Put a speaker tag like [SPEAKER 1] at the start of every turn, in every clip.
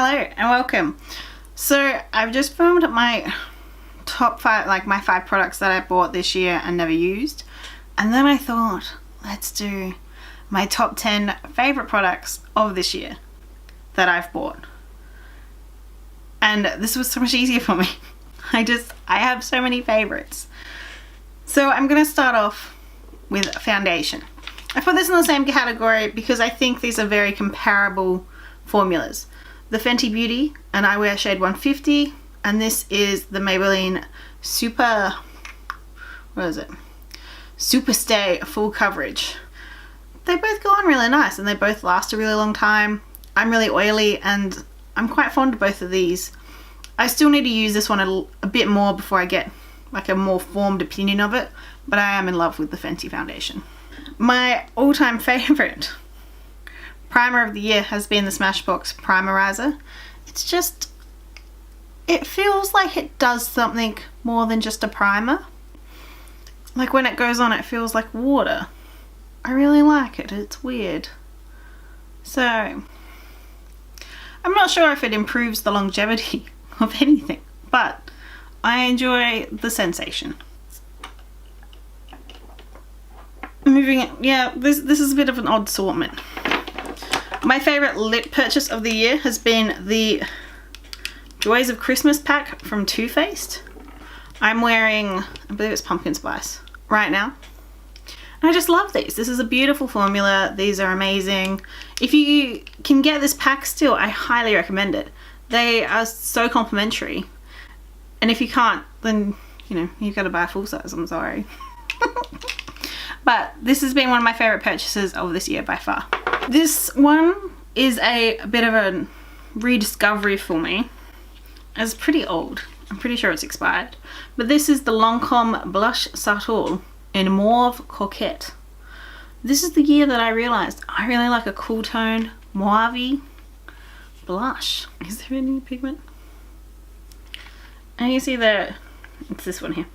[SPEAKER 1] Hello and welcome. So I've just filmed my top 5, like my 5 products that I bought this year and never used. And then I thought, let's do my top 10 favorite products of this year that I've bought. And this was so much easier for me. I have so many favorites. So I'm gonna start off with foundation. I put this in the same category because I think these are very comparable formulas. The Fenty Beauty and I wear shade 150, and this is the Maybelline Super Stay Full Coverage. They both go on really nice and they both last a really long time. I'm really oily and I'm quite fond of both of these. I still need to use this one a bit more before I get like a more formed opinion of it, but I am in love with the Fenty foundation. My all-time favorite primer of the year has been the Smashbox Primerizer. It feels like it does something more than just a primer. Like when it goes on, it feels like water. I really like it. It's weird. So I'm not sure if it improves the longevity of anything, but I enjoy the sensation. Moving it, yeah, this is a bit of an odd assortment. My favorite lip purchase of the year has been the Joys of Christmas pack from Too Faced. I'm wearing, I believe it's pumpkin spice right now. And I just love these. This is a beautiful formula. These are amazing. If you can get this pack still, I highly recommend it. They are so complimentary. And if you can't, then, you know, you've got to buy a full size. I'm sorry. But this has been one of my favorite purchases of this year by far. This one is a bit of a rediscovery for me. It's pretty old. I'm pretty sure it's expired. But this is the Lancome Blush Subtle in Mauve Coquette. This is the year that I realized I really like a cool tone mauve blush. Is there any pigment? And you see it's this one here.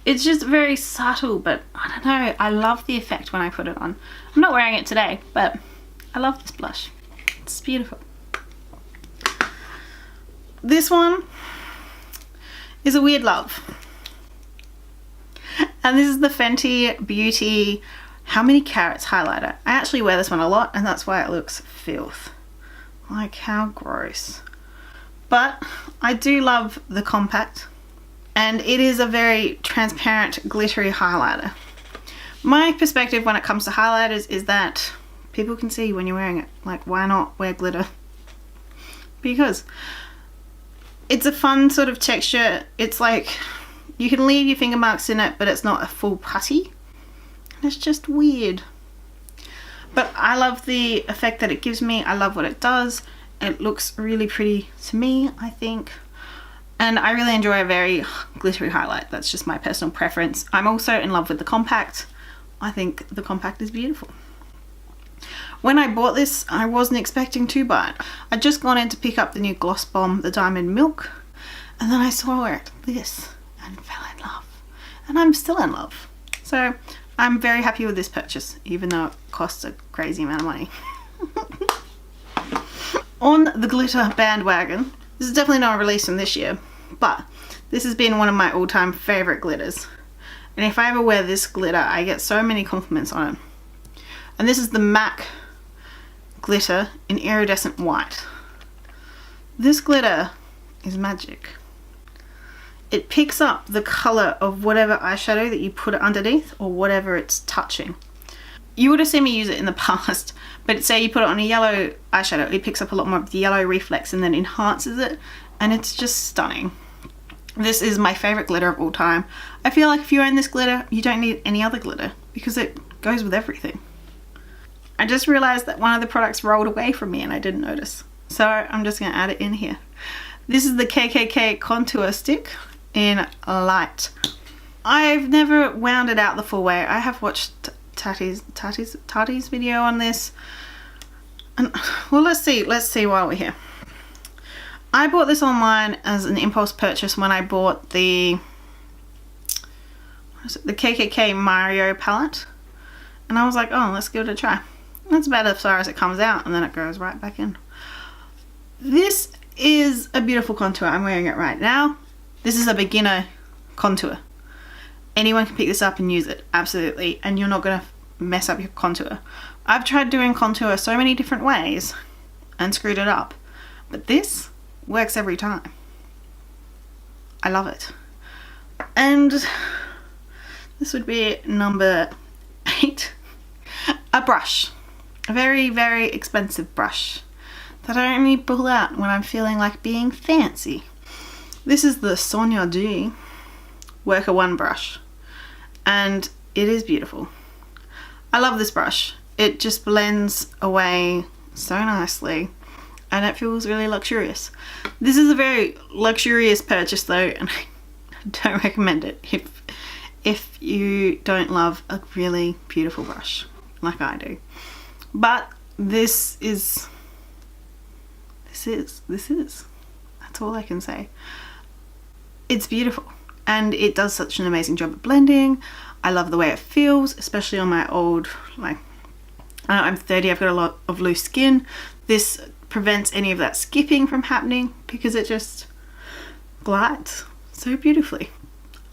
[SPEAKER 1] It's just very subtle, but I don't know, I love the effect when I put it on. I'm not wearing it today, but I love this blush. It's beautiful. This one is a weird love. And this is the Fenty Beauty How Many Carats highlighter. I actually wear this one a lot and that's why it looks filth. Like, how gross. But I do love the compact. And it is a very transparent, glittery highlighter. My perspective when it comes to highlighters is that people can see when you're wearing it. Like, why not wear glitter? Because it's a fun sort of texture. It's like, you can leave your finger marks in it, but it's not a full putty. And it's just weird. But I love the effect that it gives me. I love what it does. It looks really pretty to me, I think. And I really enjoy a very glittery highlight. That's just my personal preference. I'm also in love with the compact. I think the compact is beautiful. When I bought this, I wasn't expecting to buy it. I'd just gone in to pick up the new Gloss Bomb, the Diamond Milk, and then I saw this and fell in love. And I'm still in love. So I'm very happy with this purchase, even though it costs a crazy amount of money. On the glitter bandwagon, this is definitely not a release from this year, but this has been one of my all-time favorite glitters. And if I ever wear this glitter, I get so many compliments on it. And this is the MAC glitter in iridescent white. This glitter is magic. It picks up the color of whatever eyeshadow that you put underneath or whatever it's touching. You would have seen me use it in the past, but say you put it on a yellow eyeshadow, it picks up a lot more of the yellow reflex and then enhances it, and it's just stunning. This is my favorite glitter of all time. I feel like if you own this glitter, you don't need any other glitter because it goes with everything. I just realized that one of the products rolled away from me and I didn't notice. So I'm just gonna add it in here. This is the KKK Contour Stick in Light. I've never wound it out the full way. I have watched Tati's video on this. And well, let's see while we're here. I bought this online as an impulse purchase when I bought the KKK Mario palette. And I was like, oh, let's give it a try. That's about as far as it comes out and then it goes right back in. This is a beautiful contour. I'm wearing it right now. This is a beginner contour. Anyone can pick this up and use it, absolutely, and you're not gonna mess up your contour. I've tried doing contour so many different ways and screwed it up, but this works every time. I love it. And this would be number 8. A brush. A very, very expensive brush that I only pull out when I'm feeling like being fancy. This is the Sonia G Worker 1 brush, and it is beautiful. I love this brush. It just blends away so nicely and it feels really luxurious. This is a very luxurious purchase though, and I don't recommend it if you don't love a really beautiful brush like I do. But this is that's all I can say. It's beautiful and it does such an amazing job at blending. I love the way it feels, especially on my old, like, I'm 30, I've got a lot of loose skin. This prevents any of that skipping from happening because it just glides so beautifully.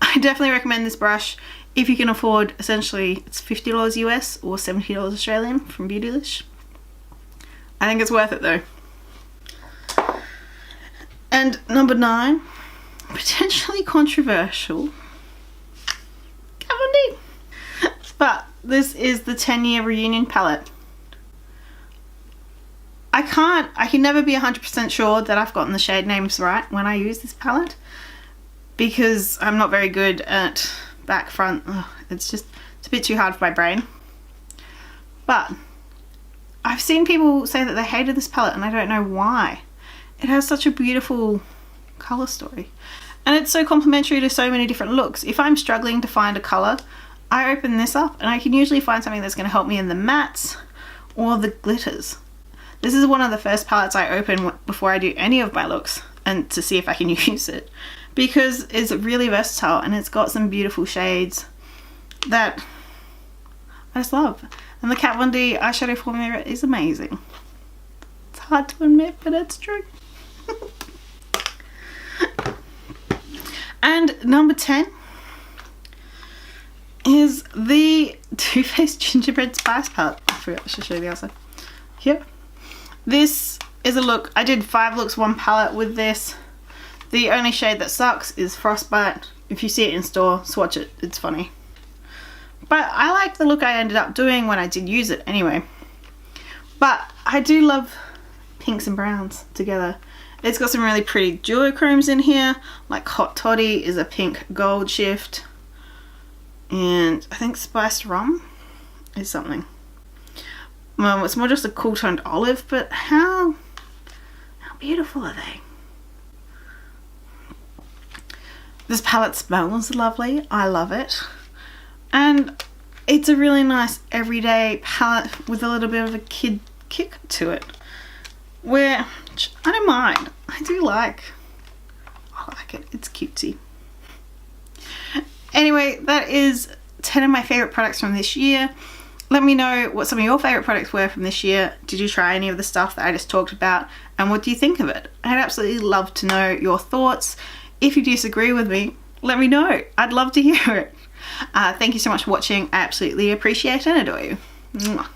[SPEAKER 1] I definitely recommend this brush if you can afford, essentially it's $50 US or $70 Australian from Beautylish. I think it's worth it though. And number 9, potentially controversial, Kat Von D. But this is the 10-year reunion palette. I can never be 100% sure that I've gotten the shade names right when I use this palette because I'm not very good at back front. It's a bit too hard for my brain. But I've seen people say that they hated this palette and I don't know why. It has such a beautiful colour story and it's so complementary to so many different looks. If I'm struggling to find a colour, I open this up and I can usually find something that's going to help me in the mattes or the glitters. This is one of the first palettes I open before I do any of my looks and to see if I can use it because it's really versatile and it's got some beautiful shades that I just love. And the Kat Von D eyeshadow formula is amazing. It's hard to admit, but it's true. And number 10 is the Too Faced Gingerbread Spice palette. I forgot to show you the outside. Here. This is a look. I did 5 looks, 1 palette with this. The only shade that sucks is Frostbite. If you see it in store, swatch it. It's funny. But I like the look I ended up doing when I did use it anyway. But I do love pinks and browns together. It's got some really pretty duochromes in here. Like Hot Toddy is a pink gold shift. And I think Spiced Rum is something. Well, it's more just a cool toned olive, but how beautiful are they? This palette smells lovely. I love it. And it's a really nice everyday palette with a little bit of a kid kick to it. Where, I don't mind. I like it. It's cutesy. Anyway, that is 10 of my favourite products from this year. Let me know what some of your favourite products were from this year. Did you try any of the stuff that I just talked about? And what do you think of it? I'd absolutely love to know your thoughts. If you disagree with me, let me know. I'd love to hear it. Thank you so much for watching. I absolutely appreciate and adore you. Mwah.